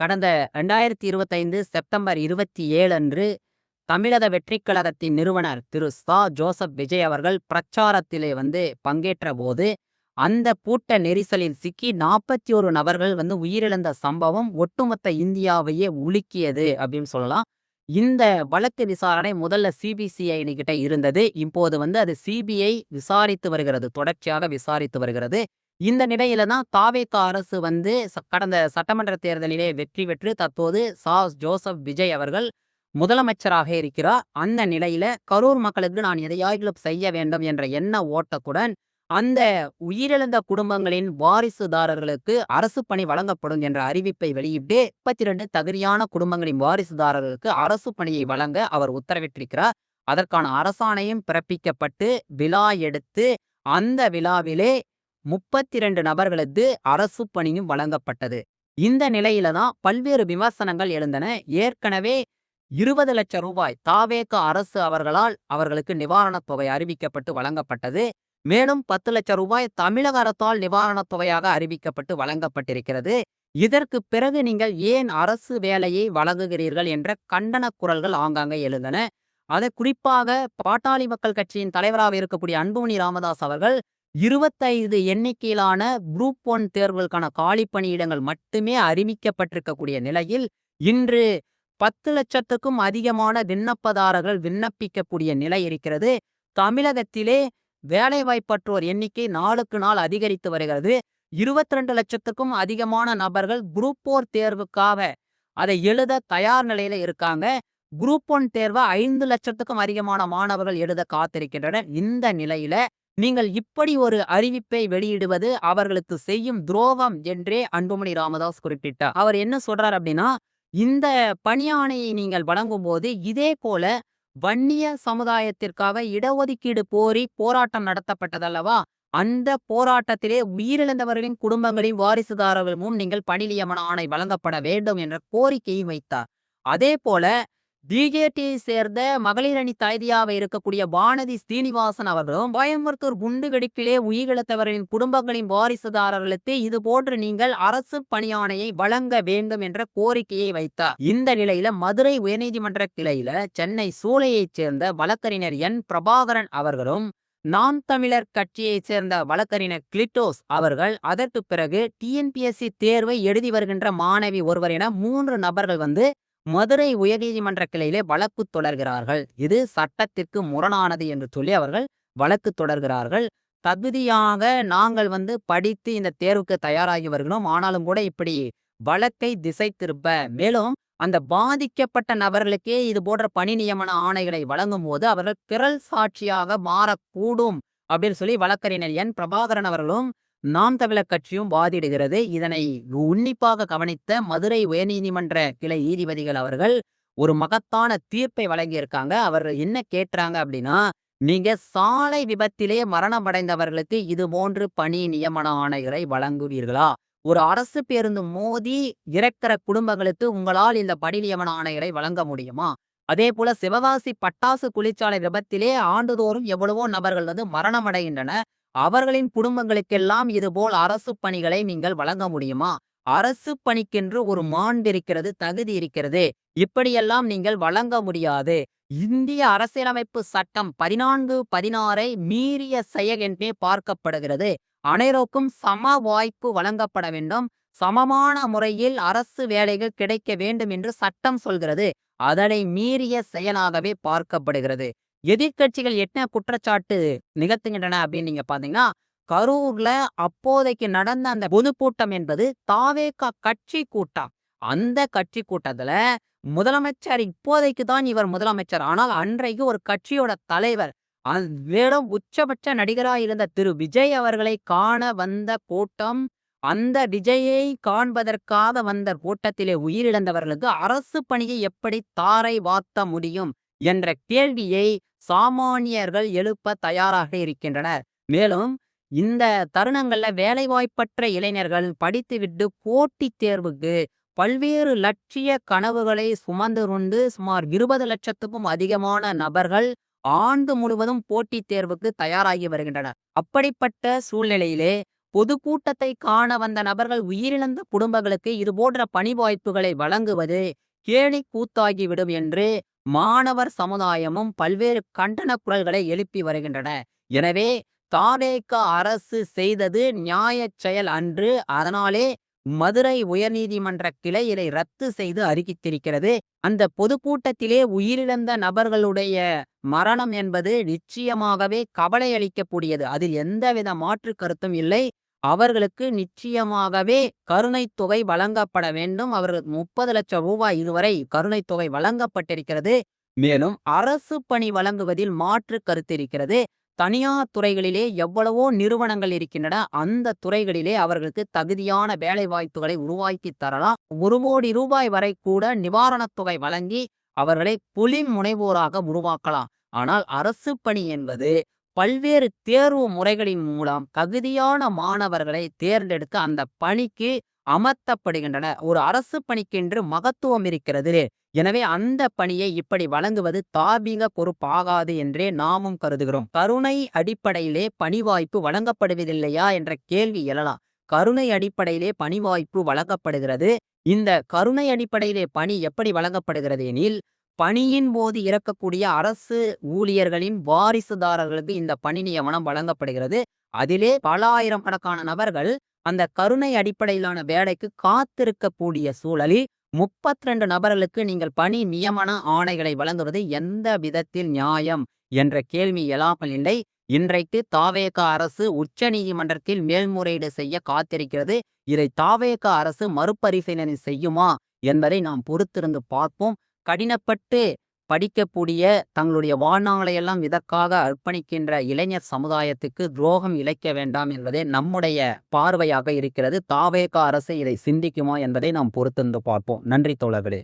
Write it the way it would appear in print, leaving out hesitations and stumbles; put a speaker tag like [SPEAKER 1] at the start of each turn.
[SPEAKER 1] கடந்த 2025 செப்டம்பர் 27 அன்று தமிழக வெற்றிக் கழகத்தின் நிறுவனர் திரு ஜோசப் விஜய் அவர்கள் பிரச்சாரத்திலே பங்கேற்ற போது அந்த கூட்ட நெரிசலில் சிக்கி 41 நபர்கள் உயிரிழந்த சம்பவம் ஒட்டுமொத்த இந்தியாவையே உலுக்கியது அப்படின்னு சொல்லலாம். இந்த வழக்கு விசாரணை முதல்ல சிபிசிஐடி கிட்ட இருந்தது. இப்போது அது சிபிஐ விசாரித்து வருகிறது. தொடர்ச்சியாக விசாரித்து வருகிறது. இந்த நிலையில தான் தாவேகா அரசு கடந்த சட்டமன்ற தேர்தலிலே வெற்றி பெற்று தற்போது ஜோசப் விஜய் அவர்கள் முதலமைச்சராக இருக்கிறார். அந்த நிலையில கரூர் மக்களுக்கு நான் எதையாகிலும் செய்ய வேண்டும் என்ற எண்ண ஓட்டத்துடன் அந்த உயிரிழந்த குடும்பங்களின் வாரிசுதாரர்களுக்கு அரசு பணி வழங்கப்படும் என்ற அறிவிப்பை வெளியிட்டு 32 தகுதியான குடும்பங்களின் வாரிசுதாரர்களுக்கு அரசு பணியை வழங்க அவர் உத்தரவிட்டிருக்கிறார். அதற்கான அரசாணையும் பிறப்பிக்கப்பட்டு விழா எடுத்து அந்த விழாவிலே 32 நபர்களுக்கு அரசு பணியும் வழங்கப்பட்டது. இந்த நிலையில தான் பல்வேறு விமர்சனங்கள் எழுந்தன. ஏற்கனவே 20 லட்சம் ரூபாய் தாவேகா அரசு அவர்களுக்கு நிவாரணத் தொகை அறிவிக்கப்பட்டு வழங்கப்பட்டது. மேலும் 10 லட்சம் ரூபாய் தமிழக அரசால் நிவாரணத் தொகையாக அறிவிக்கப்பட்டு வழங்கப்பட்டிருக்கிறது. இதற்கு பிறகு நீங்கள் ஏன் அரசு வேலையை வழங்குகிறீர்கள் என்ற கண்டன குரல்கள் ஆங்காங்கே எழுந்தன. அதை குறிப்பாக பாட்டாளி மக்கள் கட்சியின் தலைவராக இருக்கக்கூடிய அன்புமணி ராமதாஸ் அவர்கள் 25 எண்ணிக்கையிலான குரூப் 1 தேர்வுகளுக்கான காலி பணியிடங்கள் மட்டுமே அறிவிக்கப்பட்டிருக்கக்கூடிய நிலையில் இன்று 10 லட்சத்துக்கும் அதிகமான விண்ணப்பதாரர்கள் விண்ணப்பிக்கக்கூடிய நிலை இருக்கிறது. தமிழகத்திலே வேலைவாய்ப்பற்றோர் எண்ணிக்கை நாளுக்கு நாள் அதிகரித்து வருகிறது. 22 லட்சத்துக்கும் அதிகமான நபர்கள் குரூப் 4 தேர்வுக்காக அதை எழுத தயார் நிலையில இருக்காங்க. குரூப் 1 தேர்வை 5 லட்சத்துக்கும் அதிகமான மாணவர்கள் எழுத காத்திருக்கின்றனர். இந்த நிலையில நீங்கள் இப்படி ஒரு அறிவிப்பை வெளியிடுவது அவர்களுக்கு செய்யும் துரோகம் என்றே அன்புமணி ராமதாஸ் குறிப்பிட்டார். அவர் என்ன சொல்றார் அப்படின்னா, இந்த பணியாணையை நீங்கள் வழங்கும் போது இதே போல வன்னிய சமுதாயத்திற்காக இடஒதுக்கீடு கோரி போராட்டம் நடத்தப்பட்டதல்லவா, அந்த போராட்டத்திலே உயிரிழந்தவர்களின் குடும்பங்களின் வாரிசுதாரர்களும் நீங்கள் பணி நியமன ஆணை வழங்கப்பட வேண்டும் என்ற கோரிக்கையை வைத்தார். அதே போல பிஜேபியை சேர்ந்த மகளிர் அணி தைதியாக இருக்கக்கூடிய வானதி ஸ்ரீனிவாசன் அவர்களும் கோயம்புத்தூர் குண்டு வெடிப்பிலே உயிரிழந்தவர்களின் குடும்பங்களின் வாரிசுதாரர்களுக்கு இது போன்று நீங்கள் அரசு பணியாணையை வழங்க வேண்டும் என்ற கோரிக்கையை வைத்தார். இந்த நிலையில மதுரை உயர்நீதிமன்ற கிளையில சென்னை சூளையைச் சேர்ந்த வழக்கறிஞர் என் பிரபாகரன் அவர்களும் நாம் தமிழர் கட்சியைச் சேர்ந்த வழக்கறிஞர் கிளிட்டோஸ் அவர்கள் அதற்கு பிறகு டிஎன்பிஎஸ்சி தேர்வை எழுதி வருகின்ற மாணவி ஒருவர் என 3 நபர்கள் மதுரை உயர்நீதிமன்ற கிளையிலே வழக்கு தொடர்கிறார்கள். இது சட்டத்திற்கு முரணானது என்று சொல்லி அவர்கள் வழக்கு தொடர்கிறார்கள். தகுதியாக நாங்கள் படித்து இந்த தேர்வுக்கு தயாராகி வருகிறோம். ஆனாலும் கூட இப்படி வழக்கை திசை திருப்ப, மேலும் அந்த பாதிக்கப்பட்ட நபர்களுக்கே இது போன்ற பணி நியமன ஆணைகளை வழங்கும் போது அவர்கள் பிறல் சாட்சியாக மாறக்கூடும் அப்படின்னு சொல்லி வழக்கறிஞர் என் பிரபாகரன் அவர்களும் நாம் தமிழர் கட்சியும் வாதிடுகிறது. இதனை உன்னிப்பாக கவனித்த மதுரை உயர்நீதிமன்ற கிளை நீதிபதிகள் அவர்கள் ஒரு மகத்தான தீர்ப்பை வழங்கியிருக்காங்க. அவர் என்ன கேட்கிறாங்க அப்படின்னா, நீங்க சாலை விபத்திலே மரணம் அடைந்தவர்களுக்கு இது போன்று பணி நியமன ஆணைகளை வழங்குவீர்களா? ஒரு அரசு பேருந்து மோதி இறக்கிற குடும்பங்களுக்கு உங்களால் இந்த பணி நியமன ஆணைகளை வழங்க முடியுமா? அதே போல சிவகாசி பட்டாசு தொழிற்சாலை விபத்திலே ஆண்டுதோறும் எவ்வளவோ நபர்கள் மரணம் அடைகின்றன. அவர்களின் குடும்பங்களுக்கெல்லாம் இதுபோல் அரசு பணிகளை நீங்கள் வழங்க முடியுமா? அரசு பணிக்கென்று ஒரு மாண்பு இருக்கிறது, தகுதி இருக்கிறது. இப்படியெல்லாம் நீங்கள் வழங்க முடியாது. இந்திய அரசியலமைப்பு சட்டம் 14(16) மீறிய செயல் என்றே பார்க்கப்படுகிறது. அனைவருக்கும் சம வாய்ப்பு வழங்கப்பட வேண்டும். சமமான முறையில் அரசு வேலைகள் கிடைக்க வேண்டும் என்று சட்டம் சொல்கிறது. அதனை மீறிய செயலாகவே பார்க்கப்படுகிறது. எதிர்கட்சிகள் என்ன குற்றச்சாட்டு நிகழ்த்துகின்றன அப்படின்னு நீங்க பாத்தீங்கன்னா, கரூர்ல அப்போதைக்கு நடந்த அந்த பொதுக்கூட்டம் என்பது தாவேகா கட்சி கூட்டம். அந்த கட்சி கூட்டத்துல முதலமைச்சர் இப்போதைக்கு தான் இவர் முதலமைச்சர். ஆனால் அன்றைக்கு ஒரு கட்சியோட தலைவர் மேலும் உச்சபட்ச நடிகராக இருந்த திரு விஜய் அவர்களை காண வந்த கூட்டம். அந்த விஜயை காண்பதற்காக வந்த கூட்டத்திலே உயிரிழந்தவர்களுக்கு அரசு பணியை எப்படி தாரை வார்த்த முடியும் என்ற கேள்வியை சாமானியர்கள் எழுப்ப தயாராக இருக்கின்றனர். மேலும் இந்த தருணங்கள்ல வேலைவாய்ப்பற்ற இளைஞர்கள் படித்துவிட்டு போட்டித் தேர்வுக்கு பல்வேறு லட்சிய கனவுகளை சுமந்து கொண்டு சுமார் 20 லட்சத்துக்கும் அதிகமான நபர்கள் ஆண்டு முழுவதும் போட்டித் தேர்வுக்கு தயாராகி வருகின்றனர். அப்படிப்பட்ட சூழ்நிலையிலே பொதுக்கூட்டத்தை காண வந்த நபர்கள் உயிரிழந்த குடும்பங்களுக்கு இதுபோன்ற பணி வாய்ப்புகளை வழங்குவது கேலி கூத்தாகிவிடும் என்று மாணவர் சமுதாயமும் பல்வேறு கண்டன குரல்களை எழுப்பி வருகின்றன. எனவே தாவேக அரசு செய்தது நியாயச் செயல் அன்று. அதனாலே மதுரை உயர்நீதிமன்ற கிளை இதை ரத்து செய்து அறிவித்திருக்கிறது. அந்த பொதுக்கூட்டத்திலே உயிரிழந்த நபர்களுடைய மரணம் என்பது நிச்சயமாகவே கவலை அளிக்கக்கூடியது. அதில் எந்தவித மாற்று கருத்தும் இல்லை. அவர்களுக்கு நிச்சயமாகவே கருணைத் தொகை வழங்கப்பட வேண்டும். அவர்களுக்கு 30,00,000 ரூபாய் இதுவரை கருணைத் தொகை வழங்கப்பட்டிருக்கிறது. மேலும் அரசு பணி வழங்குவதில் மாற்று கருத்து இருக்கிறது. தனியார் துறைகளிலே எவ்வளவோ நிறுவனங்கள் இருக்கின்றன. அந்த துறைகளிலே அவர்களுக்கு தகுதியான வேலை வாய்ப்புகளை உருவாக்கி தரலாம். 1,00,00,000 ரூபாய் வரை கூட நிவாரணத் தொகை வழங்கி அவர்களை தொழில் முனைவோராக உருவாக்கலாம். ஆனால் அரசு பணி என்பது பல்வேறு தேர்வு முறைகளின் மூலம் தகுதியான மாணவர்களை தேர்ந்தெடுத்து அந்த பணிக்கு அமர்த்தப்படுகின்றன. ஒரு அரசு பணிக்கென்று மகத்துவம் இருக்கிறது. எனவே அந்த பணியை இப்படி வழங்குவது தார்மீக பொறுப்பாகாது என்றே நாமும் கருதுகிறோம். கருணை அடிப்படையிலே பணி வாய்ப்பு வழங்கப்படுவதில்லையா என்ற கேள்வி எழலாம். கருணை அடிப்படையிலே பணி வாய்ப்பு வழங்கப்படுகிறது. இந்த கருணை அடிப்படையிலே பணி எப்படி வழங்கப்படுகிறது எனில், பணியின் போது இறக்கக்கூடிய அரசு ஊழியர்களின் வாரிசுதாரர்களுக்கு இந்த பணி நியமனம் வழங்கப்படுகிறது. அதிலே பல ஆயிரக்கணக்கான நபர்கள் அந்த கருணை அடிப்படையிலான வேலைக்கு காத்திருக்கக்கூடிய சூழலில் 32 நபர்களுக்கு நீங்கள் பணி நியமன ஆணைகளை வழங்குவது எந்த விதத்தில் நியாயம் என்ற கேள்வி எழாமல் இல்லை. இன்றைக்கு தாவேக அரசு உச்ச நீதிமன்றத்தில் மேல்முறையீடு செய்ய காத்திருக்கிறது. இதை தாவேக அரசு மறுபரிசீலனை செய்யுமா என்பதை நாம் பொறுத்திருந்து பார்ப்போம். கடினப்பட்டு படிக்கக்கூடிய தங்களுடைய வாழ்நாளை எல்லாம் இதற்காக அர்ப்பணிக்கின்ற இளைஞர் சமுதாயத்துக்கு துரோகம் இழைக்க வேண்டாம் என்பதே நம்முடைய பார்வையாக இருக்கிறது. தாவேக அரசு இதை சிந்திக்குமா என்பதை நாம் பொறுத்திருந்து பார்ப்போம். நன்றி தோழர்களே.